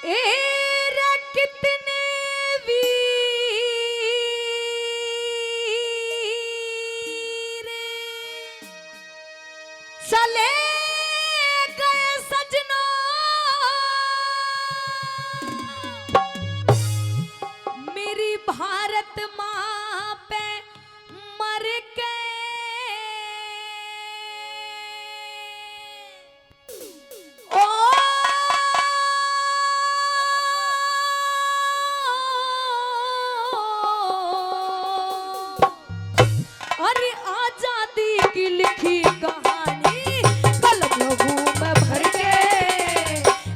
Era कितने वीर चले गए सजना, मेरी भारत माँ पे मर के अरे आजादी की लिखी कहानी कलम लहू में भर के,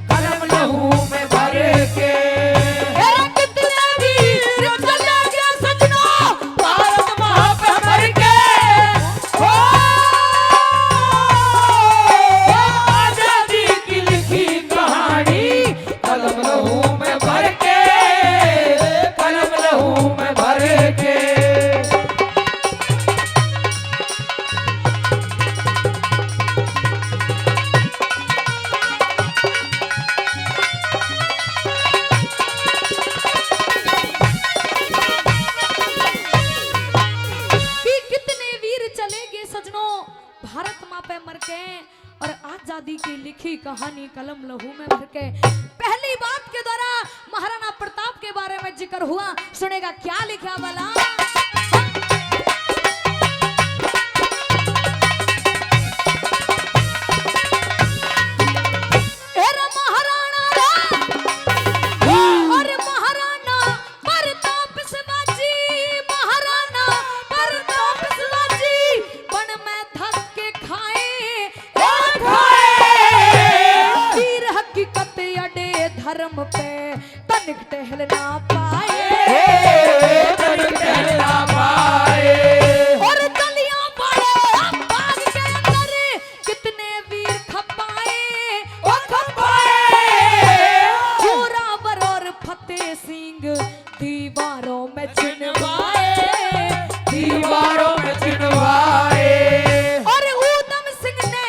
कलम लहू में भर के कितने वीर चले गए सजना, भारत माँ पे मर के हो आजादी की लिखी कहानी कलम लहू में भर के, कलम लहू में भर के। भारत माँ पे मर के और आजादी की लिखी कहानी कलम लहू में भर के। पहली बात के द्वारा महाराणा प्रताप के बारे में जिक्र हुआ, सुनेगा क्या लिखा भला। धर्म पे तनिक टहल ना पाए, तनिक टहल ना पाए और गलियां पड़े बाग के अंदर कितने वीर खपाए, ओ खपाए जोरावर और फतेह सिंह दीवारों में चिनवाए, दीवारों में चिनवाए। और ऊधम सिंह ने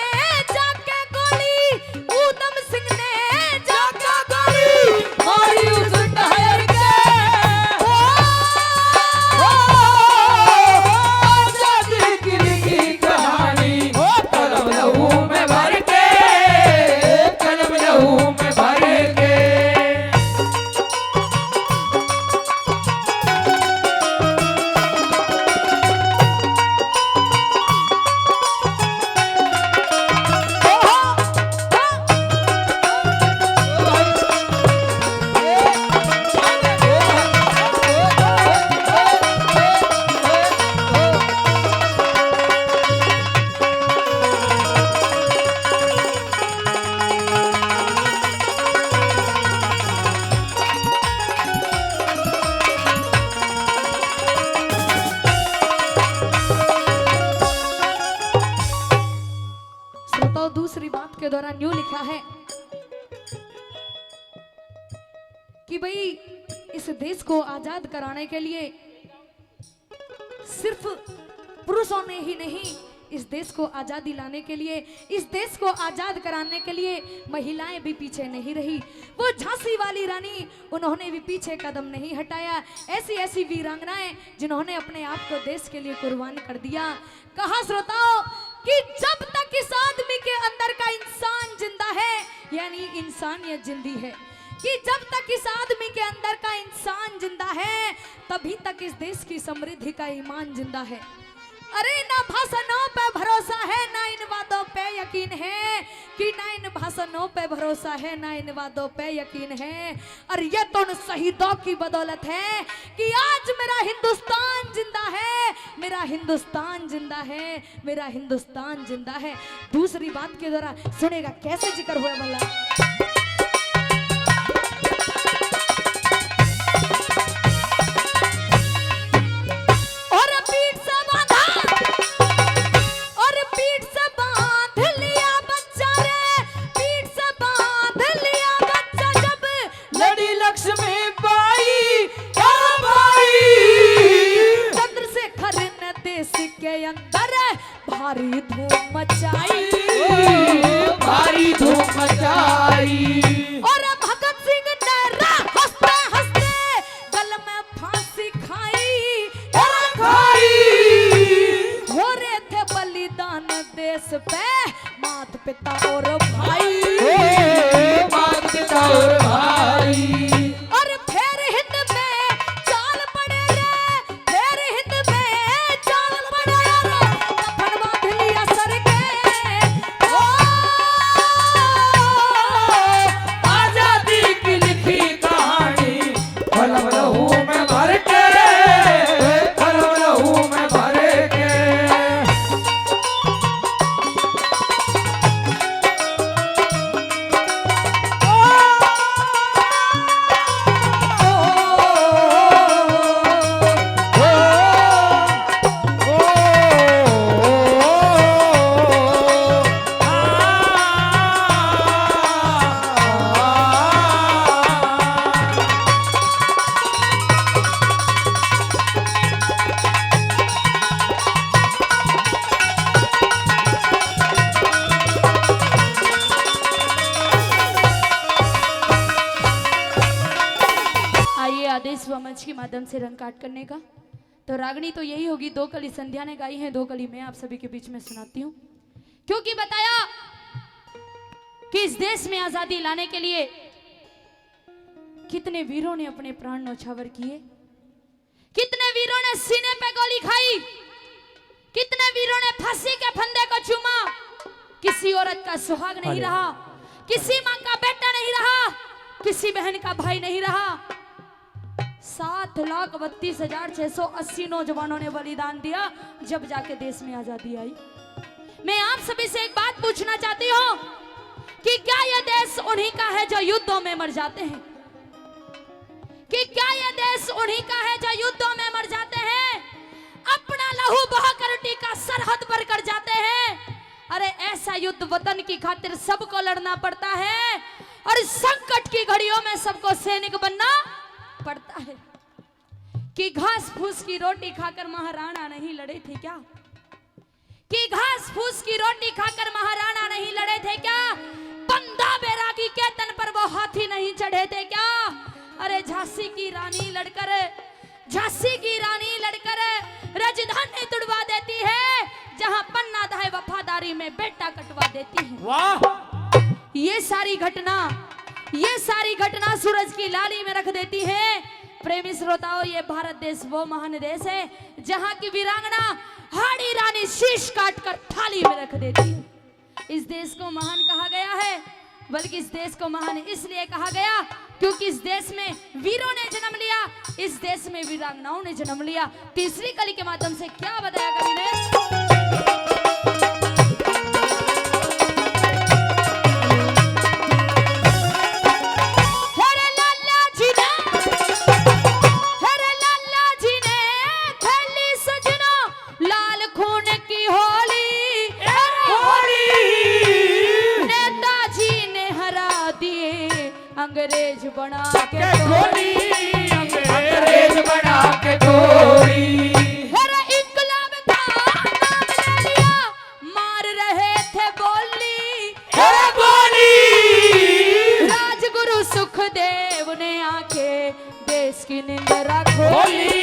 जाके गोली, ऊधम सिंह ने जाके गोली मारी उस टायर के आजादी की लिखी कहानी कलम लहू में भर के, कलम लहू में भर के। तो दूसरी बात के दौरान यूं लिखा है कि भाई इस देश को आजाद कराने के लिए सिर्फ पुरुषों ने ही नहीं, इस देश को आजादी लाने के लिए, इस देश को आजाद कराने के लिए महिलाएं भी पीछे नहीं रही। वो झांसी वाली रानी, उन्होंने भी पीछे कदम नहीं हटाया। ऐसी ऐसी वीरांगनाएं जिन्होंने अपने आप को देश के लिए कुर्बान कर दिया। कहा श्रोताओं कि जब तक इस आदमी के अंदर का इंसान जिंदा है, यानी इंसानियत जिंदी है, कि जब तक इस आदमी के अंदर का इंसान जिंदा है तभी तक इस देश की समृद्धि का ईमान जिंदा है। अरे ना भाषणों पे भरोसा है, ना इन वादों पे यकीन है, कि ना इन भाषणों पे भरोसा है, ना इन वादों पे यकीन है। और ये तो उन शहीदों की बदौलत है कि आज मेरा हिंदुस्तान जिंदा है, मेरा हिंदुस्तान जिंदा है, मेरा हिंदुस्तान जिंदा है। दूसरी बात के द्वारा सुनेगा कैसे जिक्र हुआ भला। भारी धूम मचाई, भारी धूम मचाई। और भगत सिंह ने दिवस पे मात पिता और भाई, मात पिता और भाई। और फिर हिंद में चाल पड़े रे, फिर हिंद में चाल पड़े रे, कफन बांध लिया सर के। ओ आजादी की लिखी कहानी कलम लहू में भर के, कलम लहू में भर के। आइए आदेश व मंच के माध्यम से रंग काट करने का। तो रागनी तो यही होगी, दो कली संध्या ने गाई है, दो कली मैं आप सभी के बीच में सुनाती हूँ। क्योंकि बताया कि इस देश में आजादी लाने के लिए कितने वीरों ने अपने प्राण न्यौछावर किए, कितने वीरों ने सीने पे गोली खाई, कितने वीरों ने फांसी के फंदे को चूमा। किसी औरत का सुहाग नहीं रहा, किसी मां का बेटा नहीं रहा, किसी बहन का भाई नहीं रहा। 7,32,680 नौजवानों ने बलिदान दिया जब जाके देश में आजादी आई। मैं आप सभी से एक बात पूछना चाहती हूँ कि क्या यह देश उन्हीं का है जो युद्धों में मर जाते हैं? कि क्या यह देश उन्हीं का है जो युद्धों में मर जाते हैं, अपना लहू बहाकर टीका सरहद पर कर जाते हैं? अरे ऐसा युद्ध वतन की खातिर सबको लड़ना पड़ता है, और संकट की घड़ियों में सबको सैनिक बनना पड़ता है। कि घास फूस की रोटी खाकर महाराणा नहीं लड़े थे क्या? कि घास फूस की रोटी खाकर महाराणा नहीं लड़े थे क्या? बंदा बैरागी के तन पर वो हाथी नहीं चढ़े थे क्या? अरे झांसी की रानी लड़कर, झांसी की रानी लड़कर राजधानी तुड़वा देती है, जहां पन्ना दाए वफादारी में बेटा कटवा देती है। वाह! ये सारी घटना सूरज की लाली में रख देती है। प्रेमी श्रोताओं, ये भारत देश वो महान देश है जहां की वीरांगना हाड़ी रानी शीश काटकर थाली में रख देती है। इस देश को महान कहा गया है, बल्कि इस देश को महान इसलिए कहा गया क्योंकि इस देश में वीरों ने जन्म लिया, इस देश में वीरांगनाओं ने जन्म लिया। तीसरी कली के माध्यम से क्या बताया कवि ने? अंग्रेज बना के गोली, अंग्रेज बना के गोली। इंकलाब का नाम ले लिया, मार रहे थे बोली, बोली। राजगुरु सुखदेव ने आके देश की निंदा खोली,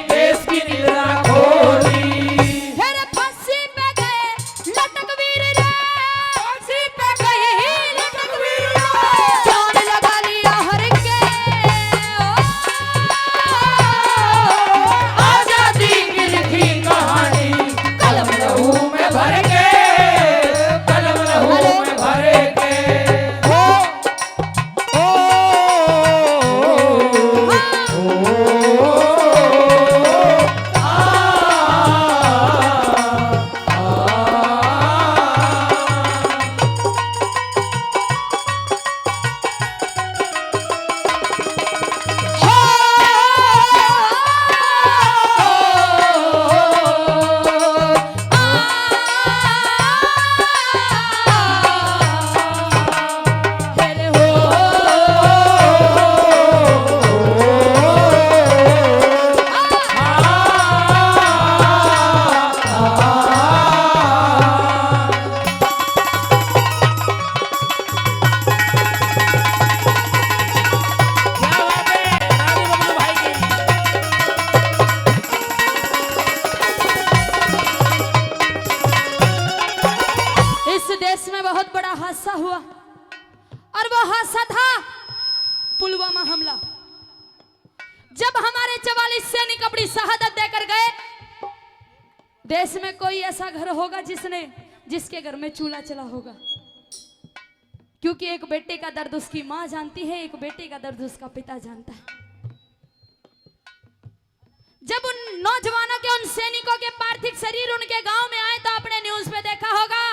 देश की निंदा खोली। फांसी पे गए लटक वीर रे, फांसी पे गए लटक वीर रे, जान लगा लिया हर के। आजादी की लिखी कहानी कलम लहू में भर के, कलम लहू में भर के। ओ ऐसा था पुलवामा हमला, जब हमारे 44 सैनिक अपनी शहादत देकर गए। देश में कोई ऐसा घर होगा जिसके घर में चूल्हा चला होगा, क्योंकि एक बेटे का दर्द उसकी मां जानती है, एक बेटे का दर्द उसका पिता जानता है। जब उन नौजवानों के, उन सैनिकों के पार्थिव शरीर उनके गांव में आए तो आपने न्यूज पे देखा होगा,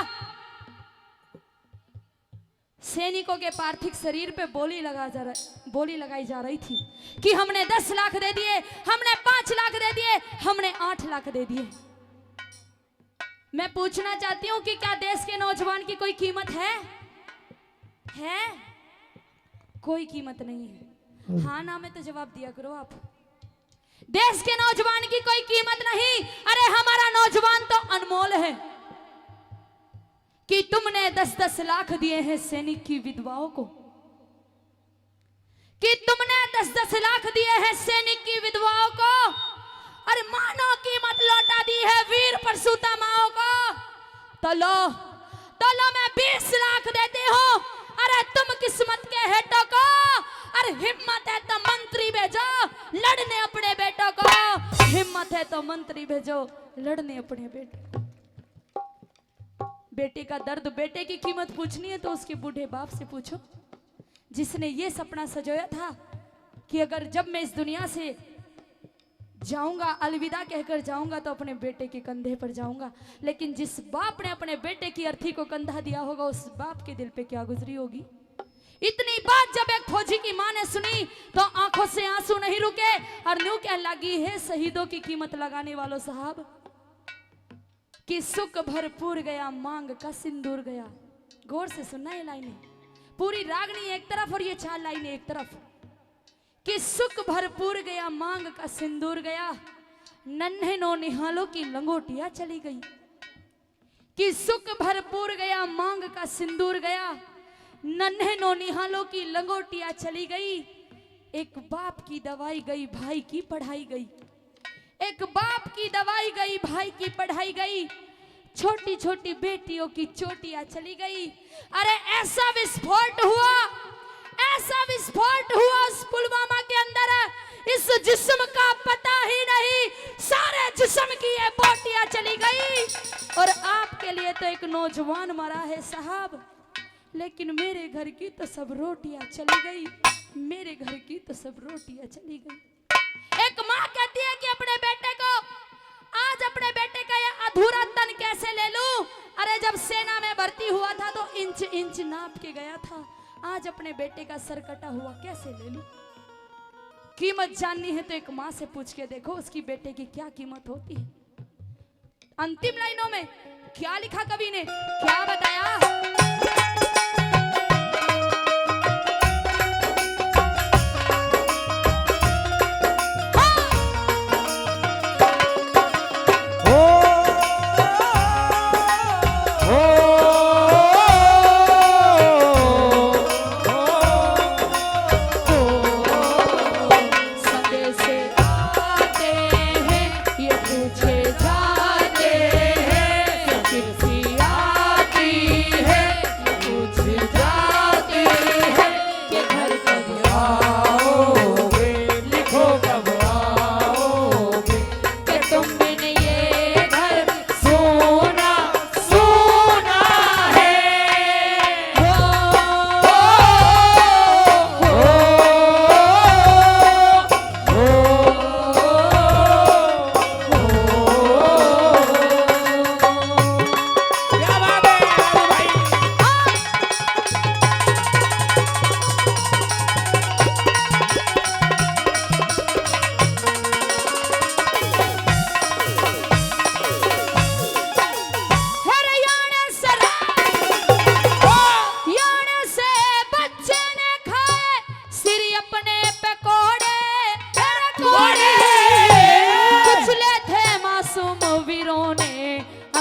सैनिकों के पार्थिव शरीर पे बोली लगाई जा रही थी कि हमने 10 लाख दे दिए, हमने 5 लाख दे दिए, हमने 8 लाख दे दिए। मैं पूछना चाहती हूं कि क्या देश के नौजवान की कोई कीमत है? कोई कीमत नहीं है। हाँ ना में तो जवाब दिया करो आप। देश के नौजवान की कोई कीमत नहीं। अरे हमारा नौजवान तो अनमोल है कि तुमने 10-10 लाख दिए हैं सैनिक की विधवाओं को, कि तुमने 10-10 लाख दिए हैं सैनिक की विधवाओं को, अरे मानो कीमत लौटा दी है वीर परशुरामाओं को। तो लो मैं 20 लाख देती हूं। अरे तुम किस्मत के हेटों को, अरे हिम्मत है तो मंत्री भेजो लड़ने अपने बेटों को, हिम्मत है तो मंत्री भेजो लड़ने अपने बेटों। बेटे का दर्द, बेटे की कीमत पूछनी है तो उसके बूढ़े बाप से पूछो, जिसने ये सपना सजोया था कि अगर जब मैं इस दुनिया से जाऊंगा, अलविदा कहकर जाऊंगा तो अपने बेटे के कंधे पर जाऊंगा। लेकिन जिस बाप ने अपने बेटे की अर्थी को कंधा दिया होगा, उस बाप के दिल पे क्या गुजरी होगी। इतनी बात जब एक फौजी की मां ने सुनी तो आंखों से आंसू नहीं रुके और न्यू कह लगी, है शहीदों की कीमत लगाने वालों साहब, कि सुख भरपूर गया मांग का सिंदूर गया। गौर से सुनना ये लाइनें, पूरी रागनी एक तरफ और ये 4 लाइनें एक तरफ, कि सुख भरपूर गया मांग का सिंदूर गया, नन्हे नो निहालों की लंगोटियां चली गई। कि सुख भरपूर गया मांग का सिंदूर गया, नन्हे नो निहालों की लंगोटियां चली गई। एक बाप की दवाई गई, भाई की पढ़ाई गई। एक बाप की दवाई गई, भाई की पढ़ाई गई। छोटी छोटी बेटियों की चोटियां चली गई। अरे ऐसा विस्फोट हुआ, ऐसा विस्फोट हुआ उस पुलवामा के अंदर, इस जिस्म का पता ही नहीं, सारे जिस्म की ये बोटियां चली गई। और आपके लिए तो एक नौजवान मरा है साहब, लेकिन मेरे घर की तो सब रोटियां चली गई, मेरे घर की तो सब रोटियां चली गई। एक माँ कहती है कि अपने बेटे को, आज अपने बेटे का ये अधूरा तन कैसे ले लूं। अरे जब सेना में भर्ती हुआ था तो इंच इंच नाप के गया था, आज अपने बेटे का सर कटा हुआ कैसे ले लूं। कीमत जाननी है तो एक माँ से पूछ के देखो उसकी बेटे की क्या कीमत होती है। अंतिम लाइनों में क्या लिखा कवि ने, क्या बताया।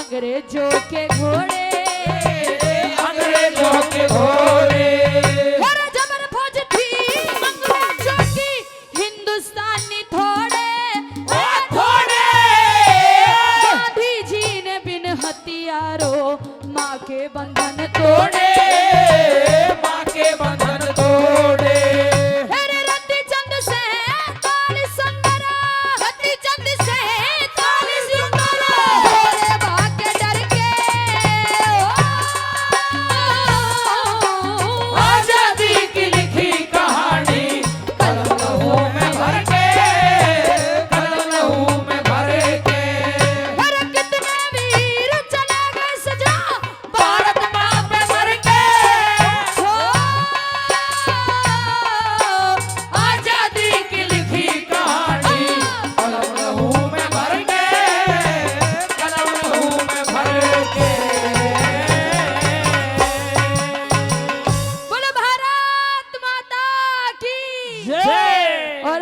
अंग्रेजों के घोड़े, अंग्रेजों के घोड़े, और जबर फौज थी अंग्रेजों की, हिंदुस्तानी थोड़े थोड़े। गांधी जी ने बिन हथियारों माँ के बंधन तोड़े, माँ के बंधन तोड़े। जय